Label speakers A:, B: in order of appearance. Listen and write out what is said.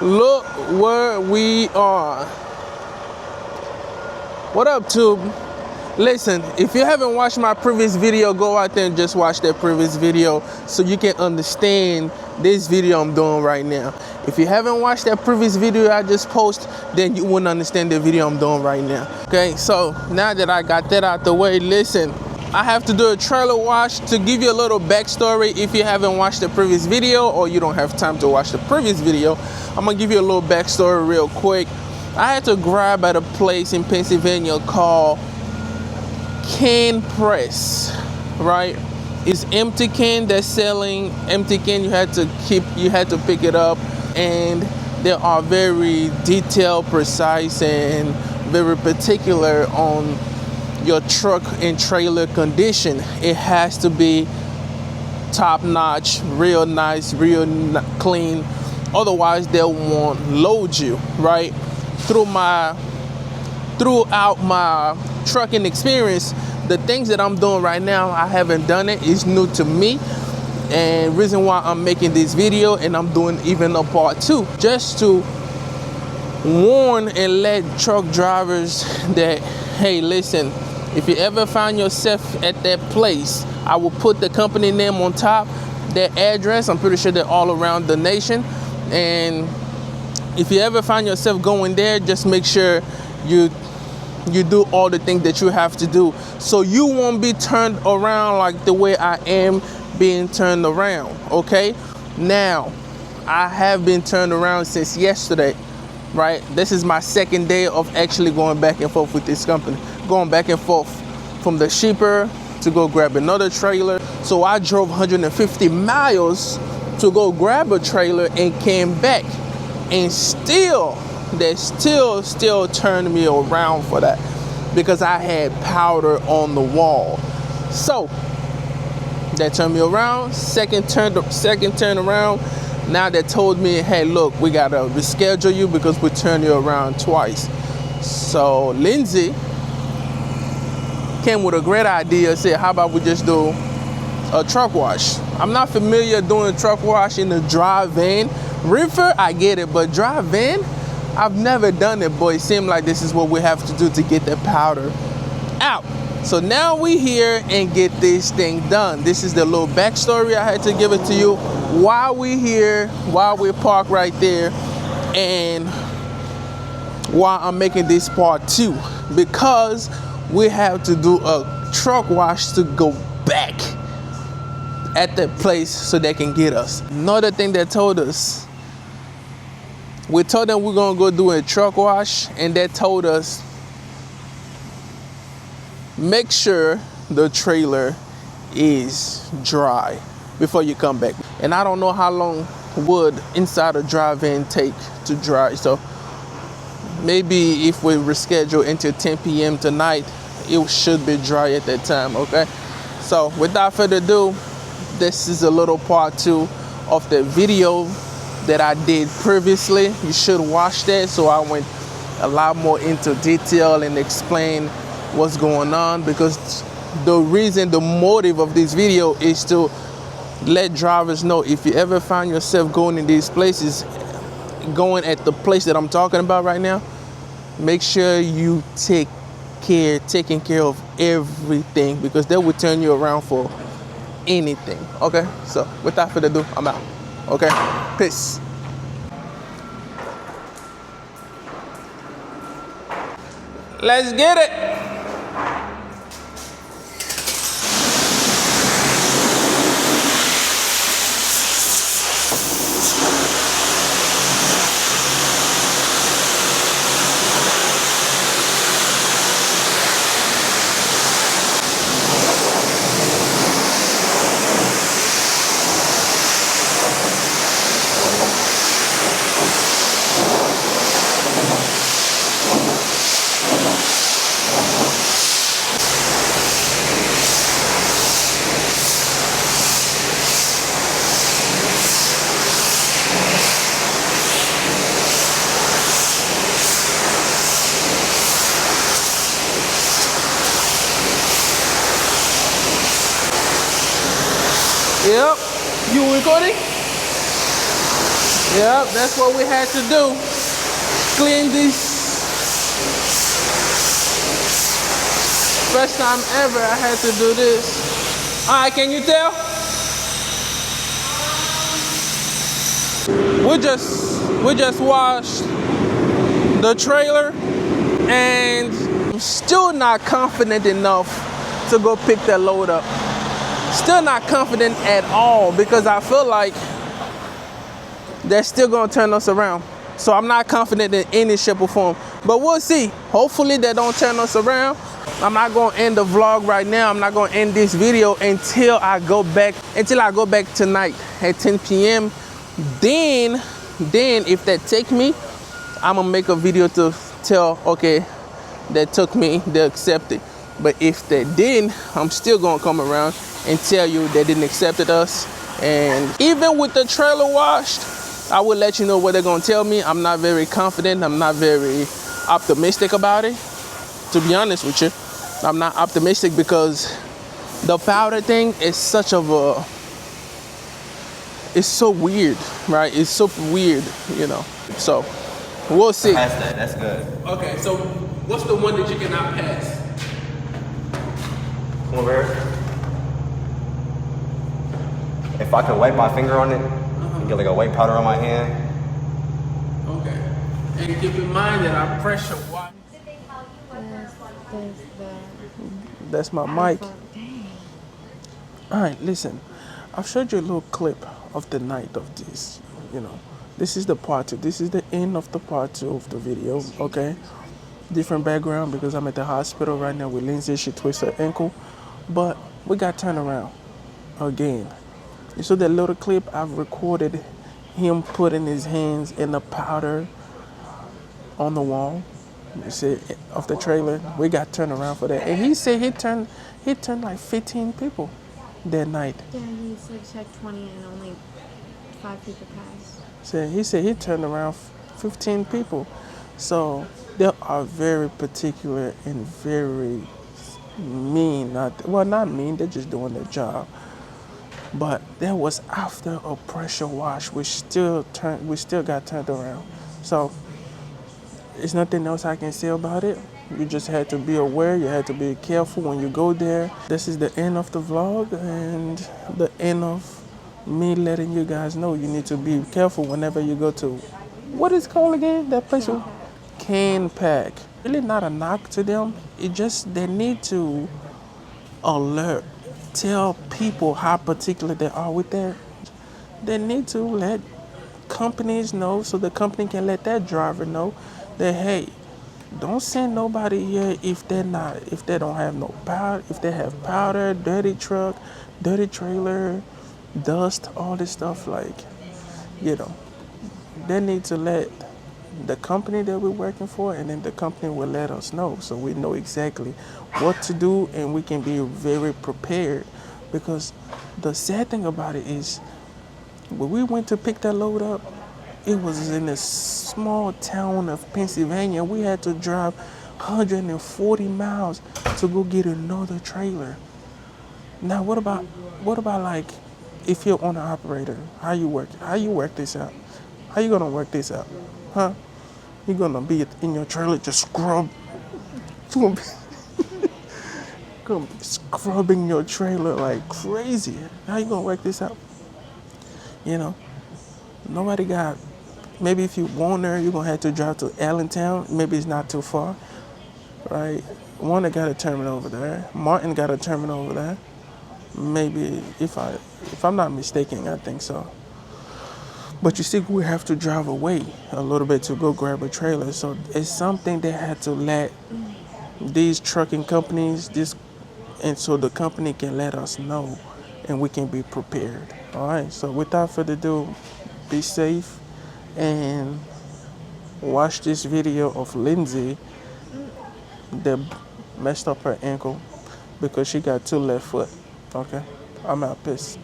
A: Look where we are. What up, Tube? Listen, if you haven't watched my previous video, go out there and just watch that previous video so you can understand this video I'm doing right now. If you haven't watched that previous video I just posted, then you wouldn't understand the video I'm doing right now. Okay, so now that I got that out the way, listen, I have to do a trailer wash. To give you a little backstory, if you haven't watched the previous video or you don't have time to watch the previous video, I'm gonna give you a little backstory real quick. I had to grab at a place in Pennsylvania called Can Press, right? It's empty can that's selling empty can. You had to pick it up, and they are very detailed, precise, and very particular on your truck and trailer condition. It has to be top notch, real nice, real clean. Otherwise, they won't load you, right? Throughout my trucking experience, the things that I'm doing right now, I haven't done it. It's new to me, and reason why I'm making this video, and I'm doing even a part 2, just to warn and let truck drivers that, hey, listen, if you ever find yourself at that place, I will put the company name on top, their address. I'm pretty sure they're all around the nation. And if you ever find yourself going there, just make sure you do all the things that you have to do, so you won't be turned around like the way I am being turned around. Okay, now I have been turned around since yesterday, right? This is my second day of actually going back and forth with this company, going back and forth from the shipper to go grab another trailer. So I drove 150 miles to go grab a trailer and came back, and they still turned me around for that, because I had powder on the wall. So that turned me around. Second turn around. Now they told me, hey, look, we gotta reschedule you because we turned you around twice. So Lindsay came with a great idea. Said, how about we just do a truck wash? I'm not familiar doing a truck wash in a dry van. Reefer, I get it, but dry van, I've never done it, but it seemed like this is what we have to do to get the powder out. So now we here and get this thing done. This is the little backstory. I had to give it to you while we here, while we park right there, and while I'm making this part 2, because we have to do a truck wash to go back at that place so they can get us. Another thing they told us, we told them we're gonna go do a truck wash, and they told us make sure the trailer is dry before you come back. And I don't know how long would inside a dry van take to dry. So maybe if we reschedule until 10 p.m. tonight, it should be dry at that time. Okay. So without further ado, this is a little part 2 of the video that I did previously. You should watch that. So I went a lot more into detail and explain what's going on, because the motive of this video is to let drivers know, if you ever find yourself going in these places, going at the place that I'm talking about right now, make sure you taking care of everything, because they will turn you around for anything. Okay, so without further ado, I'm out. Okay, peace. Let's get it. Yep. You recording? Yep, that's what we had to do. Clean this. First time ever I had to do this. All right, can you tell? We just washed the trailer, and I'm still not confident enough to go pick that load up. Still not confident at all, because I feel like they're still gonna turn us around. So I'm not confident in any shape or form, but we'll see. Hopefully they don't turn us around. I'm not gonna end the vlog right now. I'm not gonna end this video until I go back tonight at 10 p.m. Then if they take me, I'm gonna make a video to tell, okay, they took me, they accepted. But if they didn't, I'm still gonna come around and tell you they didn't accept us. And even with the trailer washed, I will let you know what they're gonna tell me. I'm not very confident. I'm not very optimistic about it. To be honest with you, I'm not optimistic because the powder thing is it's so weird, right? It's so weird, you know. So we'll see.
B: Pass that. That's good.
A: Okay, so what's the one that you cannot pass?
B: Come over here. If I could wipe my finger on it and get like a white powder on my hand.
A: Okay. And keep in mind that I pressure wash. That's my mic. All right, listen. I've showed you a little clip of the night of this. You know, this is the part two. This is the end of the part two of the video. Okay. Different background because I'm at the hospital right now with Lindsay. She twisted her ankle, but we got turned around again. You saw that little clip I've recorded him putting his hands in the powder on the wall. You see, of the trailer. We got turned around for that. And he said he turned like 15 people that night.
C: Yeah, he said check 20 and only 5 people passed.
A: So he said he turned around 15 people. So they are very particular and very mean. Not mean, they're just doing their job. But that was after a pressure wash. We still got turned around. So there's nothing else I can say about it. You just had to be aware. You had to be careful when you go there. This is the end of the vlog and the end of me letting you guys know you need to be careful whenever you go to, what is it called again? That place? CanPak. Really not a knock to them. It just, they need to tell people how particular they are with that. They need to let companies know so the company can let that driver know that, hey, don't send nobody here if they don't have no powder, if they have powder, dirty truck, dirty trailer, dust, all this stuff, like, you know, they need to let the company that we're working for, and then the company will let us know so we know exactly what to do and we can be very prepared. Because the sad thing about it is when we went to pick that load up, it was in a small town of Pennsylvania. We had to drive 140 miles to go get another trailer. Now, what about like if you're owner operator? How you work this out? How you gonna work this out? Huh? You're gonna be in your trailer just scrubbing your trailer like crazy. How you gonna work this out? You know, nobody got. Maybe if you Warner, you're gonna have to drive to Allentown. Maybe it's not too far, right? Warner got a terminal over there. Martin got a terminal over there. Maybe if I'm not mistaken, I think so. But you see, we have to drive away a little bit to go grab a trailer. So it's something they had to let these trucking companies, and so the company can let us know and we can be prepared. All right, so without further ado, be safe and watch this video of Lindsay that messed up her ankle because she got 2 left foot. Okay, I'm out. Peace.